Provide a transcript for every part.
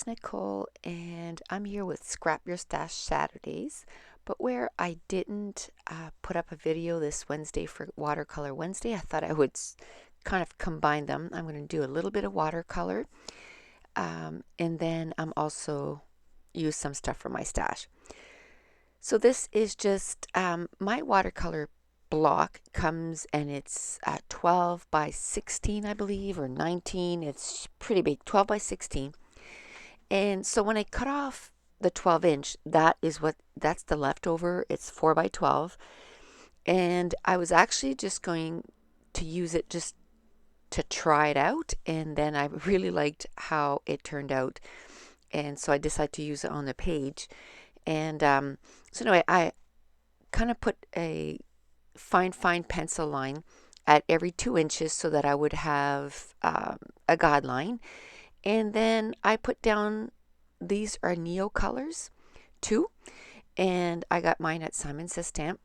it's Nicole, and I'm here with Scrap Your Stash Saturdays. But where I didn't put up a video this Wednesday for Watercolor Wednesday, I thought I would kind of combine them. I'm going to do a little bit of watercolor, and then I'm also use some stuff from my stash. So this is just my watercolor block comes and it's 12 by 16, I believe, or 19. It's pretty big, 12 by 16. And so when I cut off the 12-inch, that's the leftover. It's 4 by 12. And I was actually just going to use it just to try it out. And then I really liked how it turned out. And so I decided to use it on the page. And so anyway, I kind of put a fine pencil line at every 2 inches so that I would have a guideline. And then I put down, these are Neo colors too, and I got mine at Simon Says Stamp,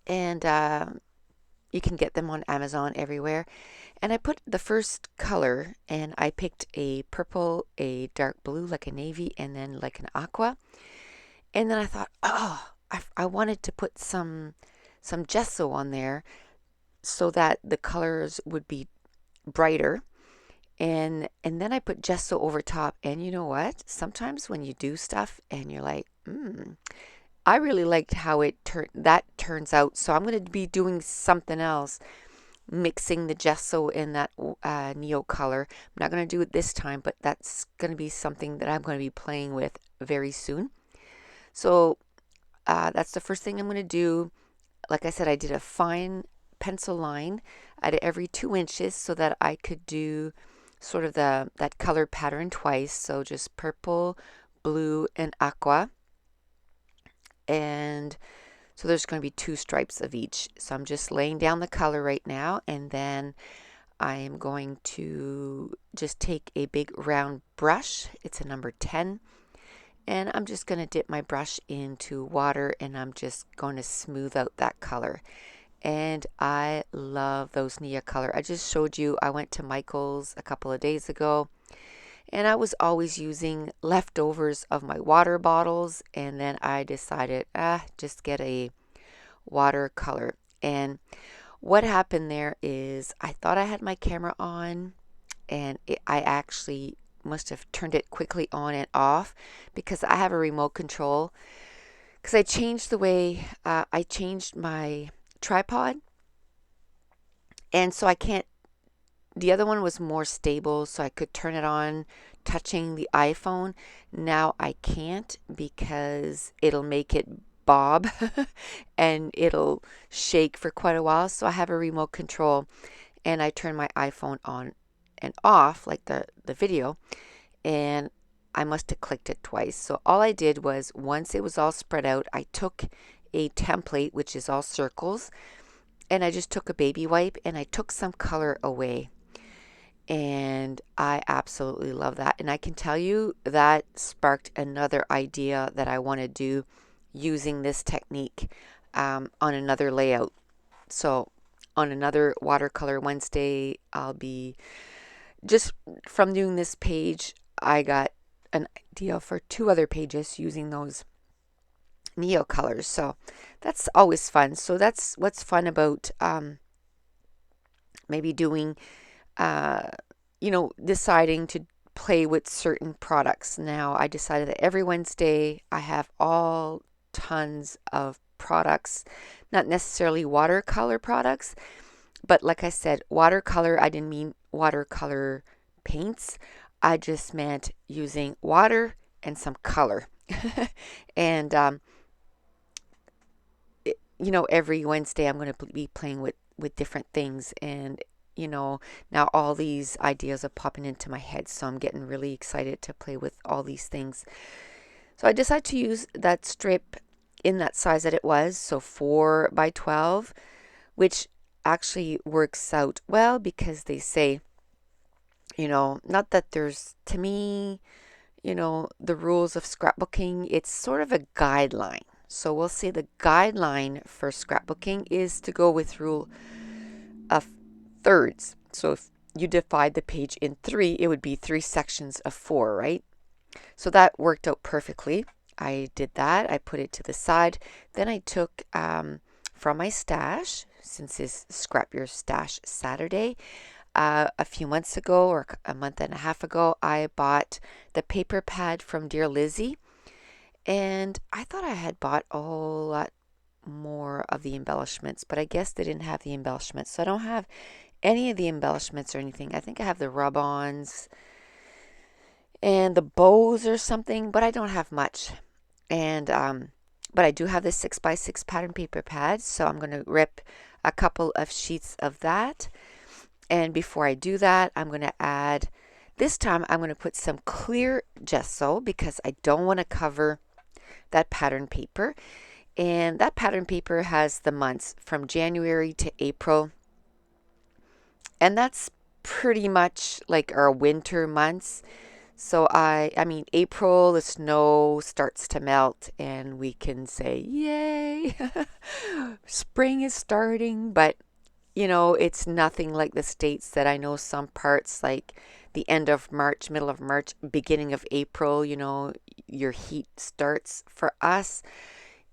and you can get them on Amazon everywhere. And I put the first color, and I picked a purple, a dark blue like a navy, and then like an aqua. And then I thought, oh, I wanted to put some gesso on there so that the colors would be brighter. And then I put gesso over top. And you know what? Sometimes when you do stuff and you're like, I really liked how that turns out. So I'm going to be doing something else, mixing the gesso in that Neo color. I'm not going to do it this time, but that's going to be something that I'm going to be playing with very soon. So that's the first thing I'm going to do. Like I said, I did a fine pencil line at every 2 inches so that I could do sort of that color pattern twice. So just purple, blue, and aqua. And so there's going to be 2 stripes of each. So I'm just laying down the color right now, and then I am going to just take a big round brush. It's a number 10. And I'm just going to dip my brush into water, and I'm just going to smooth out that color. And I love those Nia color. I just showed you, I went to Michael's a couple of days ago, and I was always using leftovers of my water bottles, and then I decided, just get a watercolor. And what happened there is I thought I had my camera on, and I actually must have turned it quickly on and off because I have a remote control, because I changed the way I changed my tripod, and so I can't, the other one was more stable, so I could turn it on touching the iPhone. Now I can't because it'll make it bob and it'll shake for quite a while. So I have a remote control, and I turn my iPhone on and off like the video, and I must have clicked it twice. So all I did was, once it was all spread out, I took a template, which is all circles, and I just took a baby wipe and I took some color away. And I absolutely love that. And I can tell you that sparked another idea that I want to do using this technique on another layout. So on another Watercolor Wednesday, I'll be, just from doing this page, I got an idea for 2 other pages using those Neo colors. So that's always fun. So that's what's fun about maybe doing, deciding to play with certain products. Now I decided that every Wednesday I have all tons of products, not necessarily watercolor products, but like I said, watercolor, I didn't mean watercolor paints. I just meant using water and some color. And every Wednesday I'm going to be playing with different things, and now all these ideas are popping into my head, so I'm getting really excited to play with all these things. So I decided to use that strip in that size that it was, so 4 by 12, which actually works out well because they say, not that there's, to me, the rules of scrapbooking, it's sort of a guideline. So we'll say the guideline for scrapbooking is to go with rule of thirds. So you divide the page in 3, it would be 3 sections of 4, right? So that worked out perfectly. I did that. I put it to the side. Then I took from my stash, since it's Scrap Your Stash Saturday, a few months ago or a month and a half ago, I bought the paper pad from Dear Lizzie. And I thought I had bought a whole lot more of the embellishments, but I guess they didn't have the embellishments. So I don't have any of the embellishments or anything. I think I have the rub-ons and the bows or something, but I don't have much. And but I do have this 6x6 pattern paper pad, so I'm going to rip a couple of sheets of that. And before I do that, I'm going to add, this time I'm going to put some clear gesso because I don't want to cover that pattern paper. And that pattern paper has the months from January to April. And that's pretty much like our winter months. So I mean, April, the snow starts to melt and we can say, yay, spring is starting. But, you know, it's nothing like the States that I know some parts like the end of March, middle of March, beginning of April, you know, your heat starts. For us,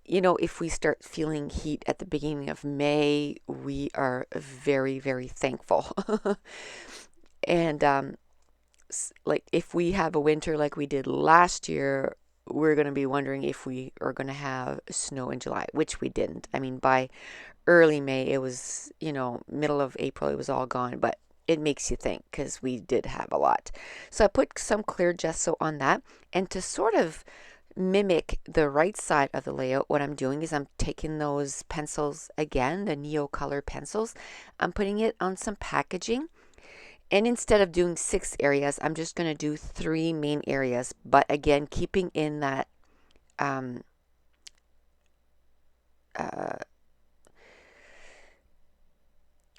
you know, if we start feeling heat at the beginning of May, we are very, very thankful. And like if we have a winter like we did last year, we're going to be wondering if we are going to have snow in July, which we didn't. I mean, by early May, it was, you know, middle of April, it was all gone, but it makes you think because we did have a lot. So I put some clear gesso on that, and to sort of mimic the right side of the layout, what I'm doing is I'm taking those pencils again, the Neo color pencils, I'm putting it on some packaging. And instead of doing 6 areas, I'm just going to do 3 main areas. But again, keeping in that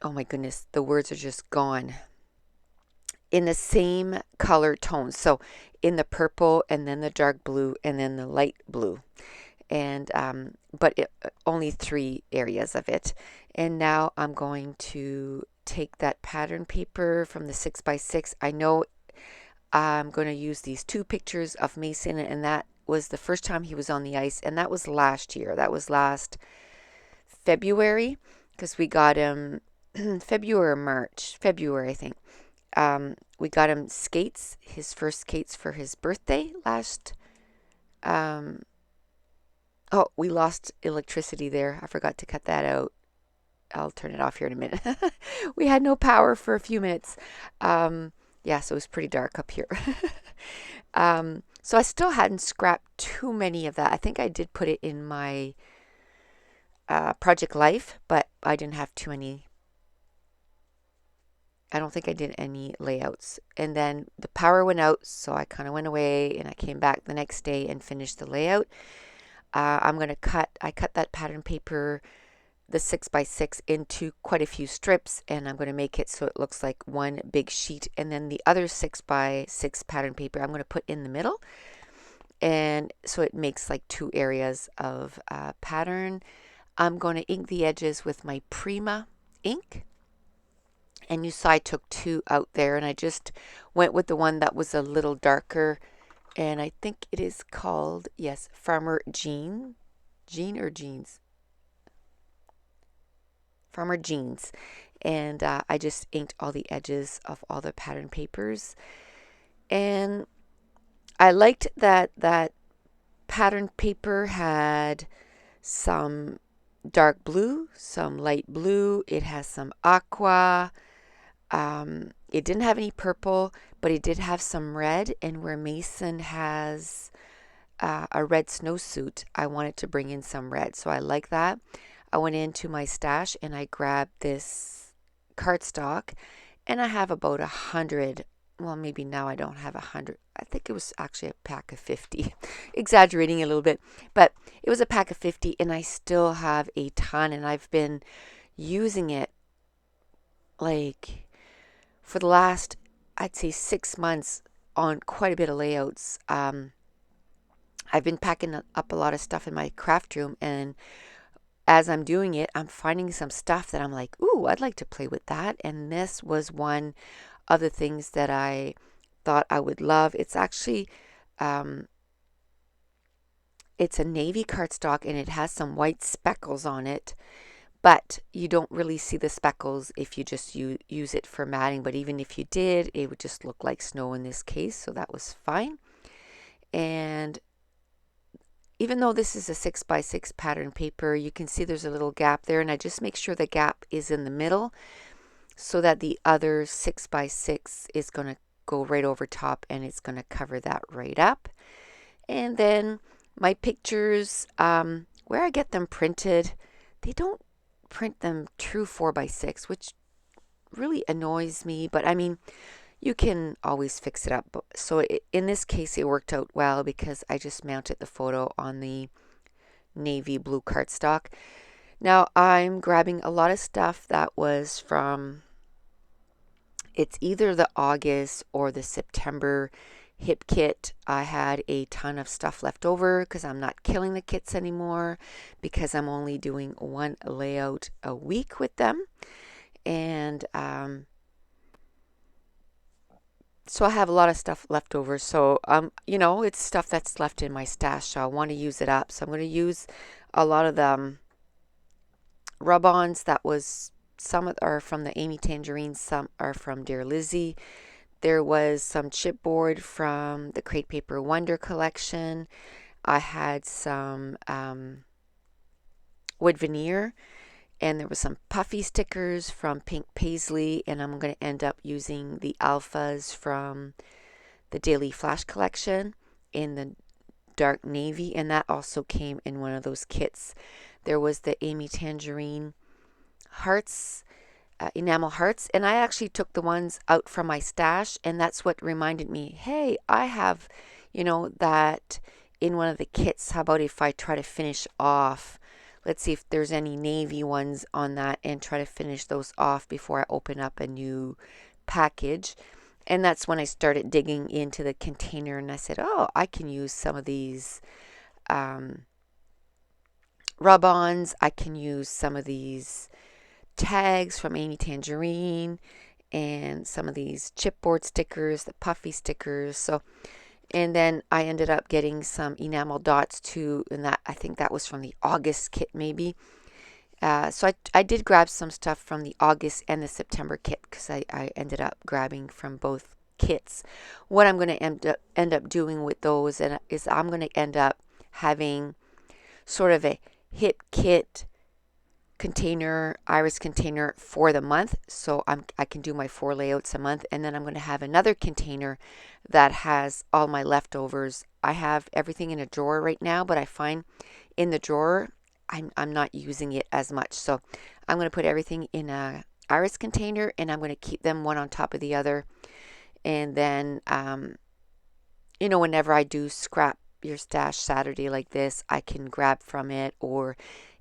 oh my goodness, the words are just gone. In the same color tones. So in the purple and then the dark blue and then the light blue. And but only 3 areas of it. And now I'm going to take that pattern paper from the 6x6. I know I'm going to use these 2 pictures of Mason, and that was the first time he was on the ice, and that was last year. That was last February, because we got him February or March, February I think. We got him skates, his first skates for his birthday last. Oh, we lost electricity there. I forgot to cut that out. I'll turn it off here in a minute. We had no power for a few minutes. Yeah, so it was pretty dark up here. So I still hadn't scrapped too many of that. I think I did put it in my Project Life, but I didn't have too many. I don't think I did any layouts. And then the power went out, so I kind of went away, and I came back the next day and finished the layout. I cut that pattern paper, the 6x6, into quite a few strips, and I'm going to make it so it looks like one big sheet. And then the other 6x6 pattern paper I'm going to put in the middle, and so it makes like 2 areas of pattern. I'm going to ink the edges with my Prima ink, and you saw I took 2 out there, and I just went with the one that was a little darker, and I think it is called, yes, Farmer Jean or Jeans? Farmer Jeans. And I just inked all the edges of all the pattern papers. And I liked that pattern paper had some dark blue, some light blue. It has some aqua. It didn't have any purple, but it did have some red. And where Mason has a red snowsuit, I wanted to bring in some red. So I like that. I went into my stash and I grabbed this cardstock, and I have about 100. Well, maybe now I don't have 100. I think it was actually a pack of 50. Exaggerating a little bit, but it was a pack of 50, and I still have a ton, and I've been using it like for the last, I'd say, 6 months on quite a bit of layouts. I've been packing up a lot of stuff in my craft room, and as I'm doing it, I'm finding some stuff that I'm like, ooh, I'd like to play with that. And this was one other things that I thought I would love. It's actually it's a navy cardstock, and it has some white speckles on it, but you don't really see the speckles if you just use it for matting. But even if you did, it would just look like snow in this case, so that was fine. And even though this is a 6x6 pattern paper, you can see there's a little gap there, and I just make sure the gap is in the middle so that the other 6x6 is going to go right over top, and it's going to cover that right up. And then my pictures, where I get them printed, they don't print them true 4x6, which really annoys me, but I mean, you can always fix it up. So in this case, it worked out well because I just mounted the photo on the navy blue cardstock. Now I'm grabbing a lot of stuff that was from, it's either the August or the September hip kit. I had a ton of stuff left over because I'm not killing the kits anymore, because I'm only doing one layout a week with them. And so I have a lot of stuff left over. So you know, it's stuff that's left in my stash, so I want to use it up. So I'm going to use a lot of the rub-ons. That was, some are from the Amy Tangerine, some are from Dear Lizzie. There was some chipboard from the Crate Paper Wonder collection. I had some wood veneer, and there was some puffy stickers from Pink Paisley, and I'm going to end up using the alphas from the Daily Flash collection in the dark navy, and that also came in one of those kits. There was the Amy Tangerine hearts, enamel hearts, and I actually took the ones out from my stash, and that's what reminded me, hey, I have, you know, that in one of the kits. How about if I try to finish off, let's see if there's any navy ones on that, and try to finish those off before I open up a new package. And that's when I started digging into the container, and I said, oh, I can use some of these rub-ons. I can use some of these tags from Amy Tangerine, and some of these chipboard stickers, the puffy stickers. So, and then I ended up getting some enamel dots too, and that, I think that was from the August kit maybe. So I did grab some stuff from the August and the September kit, because I ended up grabbing from both kits. What I'm going to end up doing with those is I'm going to end up having sort of a hip kit container, iris container for the month, so I can do my 4 layouts a month. And then I'm going to have another container that has all my leftovers. I have everything in a drawer right now, but I find in the drawer I'm not using it as much, so I'm going to put everything in a iris container, and I'm going to keep them one on top of the other. And then you know, whenever I do Scrap Your Stash Saturday like this, I can grab from it, or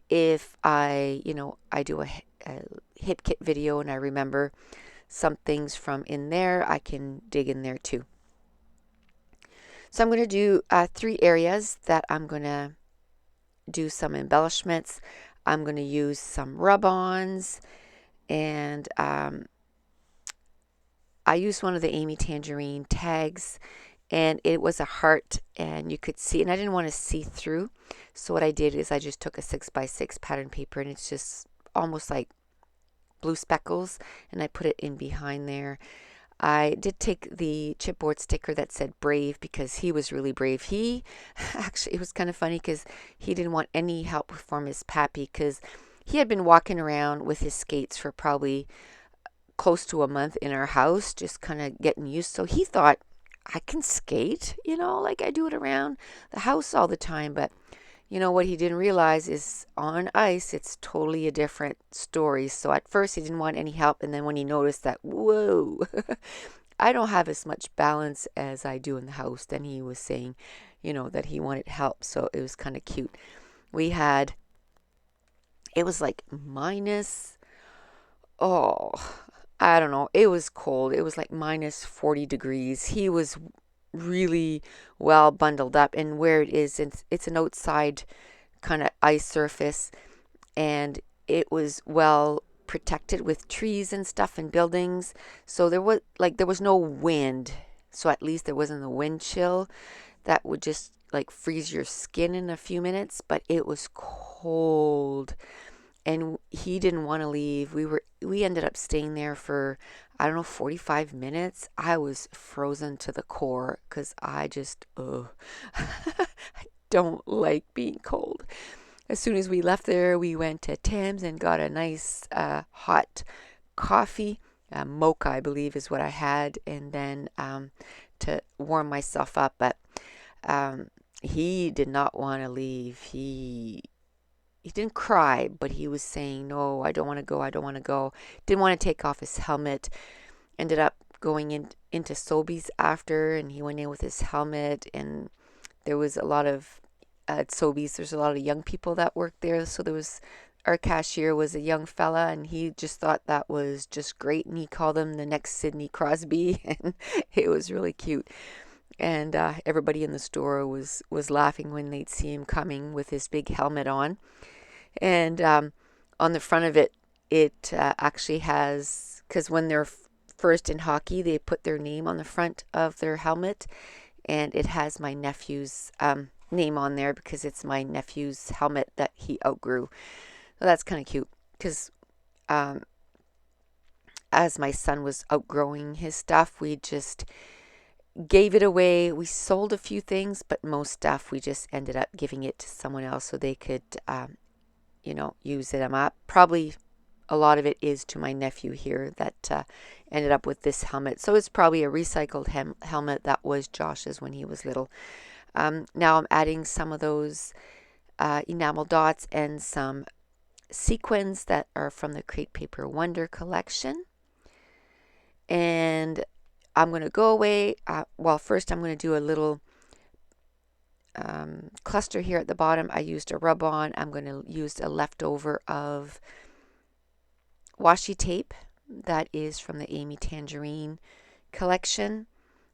if I, you know, I do a hip kit video and I remember some things from in there, I can dig in there too. So I'm going to do 3 areas that I'm going to do some embellishments. I'm going to use some rub-ons, and I used one of the Amy Tangerine tags, and it was a heart, and you could see, and I didn't want to see through, so what I did is I just took a 6x6 pattern paper, and it's just almost like blue speckles, and I put it in behind there. I did take the chipboard sticker that said brave, because he was really brave. He actually, it was kind of funny because he didn't want any help from his pappy, because he had been walking around with his skates for probably close to a month in our house, just kind of getting used. So he thought, I can skate, you know, like I do it around the house all the time. But you know what he didn't realize is on ice, it's totally a different story. So at first he didn't want any help. And then when he noticed that, whoa, I don't have as much balance as I do in the house, then he was saying, you know, that he wanted help. So it was kind of cute. We had, it was like minus, oh, I don't know. It was cold. It was like minus 40 degrees. He was really well bundled up, and where it is, it's an outside kind of ice surface, and it was well protected with trees and stuff and buildings. So there was no wind. So at least there wasn't the wind chill that would just like freeze your skin in a few minutes, but it was cold and he didn't want to leave. We ended up staying there for, I don't know, 45 minutes. I was frozen to the core because I just I don't like being cold. As soon as we left there, we went to Tim's and got a nice hot coffee. Mocha, I believe, is what I had, and then to warm myself up. But he did not want to leave. He didn't cry, but he was saying, no, I don't want to go, I don't want to go. Didn't want to take off his helmet. Ended up going into Sobeys after, and he went in with his helmet, and there was a lot of, at Sobeys, there's a lot of young people that worked there, so there was, our cashier was a young fella, and he just thought that was just great, and he called him the next Sidney Crosby, and it was really cute. And everybody in the store was laughing when they'd see him coming with his big helmet on. And on the front of it, it actually has, because when they're first in hockey, they put their name on the front of their helmet, and it has my nephew's name on there because it's my nephew's helmet that he outgrew. So that's kind of cute because as my son was outgrowing his stuff, we just gave it away. We sold a few things, but most stuff we just ended up giving it to someone else so they could use them up. Probably a lot of it is to my nephew here that ended up with this helmet. So it's probably a recycled helmet that was Josh's when he was little. Now I'm adding some of those enamel dots and some sequins that are from the Crate Paper Wonder collection. And I'm going to go away. First I'm going to do a little cluster here at the bottom. I used a rub-on. I'm going to use a leftover of washi tape that is from the Amy Tangerine collection.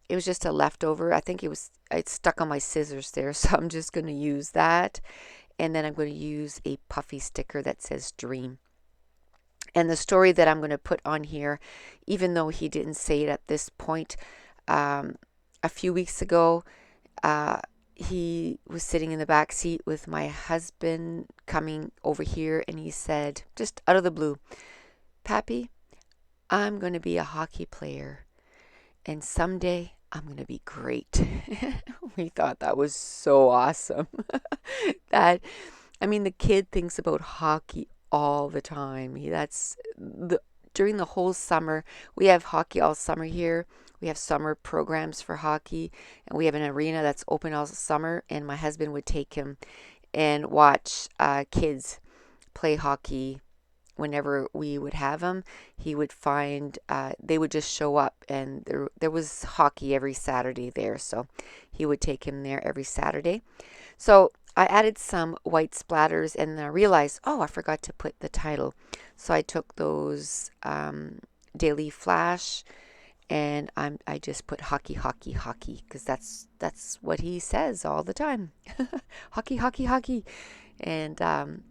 It was just a leftover. I think it stuck on my scissors there, so I'm just going to use that. And then I'm going to use a puffy sticker that says Dream. And the story that I'm going to put on here, even though he didn't say it at this point, a few weeks ago, he was sitting in the back seat with my husband coming over here, and he said, just out of the blue, Pappy, I'm going to be a hockey player, and someday I'm going to be great. We thought that was so awesome. The kid thinks about hockey all the time. During the whole summer, we have hockey all summer here. We have summer programs for hockey, and we have an arena that's open all summer, and my husband would take him and watch kids play hockey. Whenever we would have them, he would find they would just show up, and there was hockey every Saturday there, so he would take him there every Saturday. So I added some white splatters, and then I realized, I forgot to put the title. So I took those Daily Flash, and I just put hockey, hockey, hockey, because that's what he says all the time. Hockey, hockey, hockey. And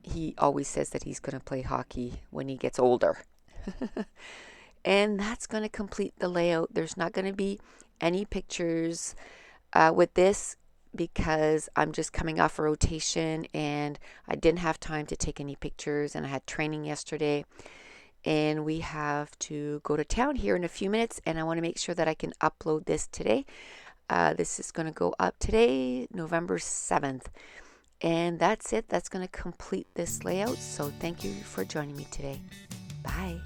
he always says that he's going to play hockey when he gets older. And that's going to complete the layout. There's not going to be any pictures with this because I'm just coming off a rotation and I didn't have time to take any pictures, and I had training yesterday, and we have to go to town here in a few minutes, and I want to make sure that I can upload this today. This is going to go up today, November 7th. And that's it. That's going to complete this layout. So thank you for joining me today. Bye.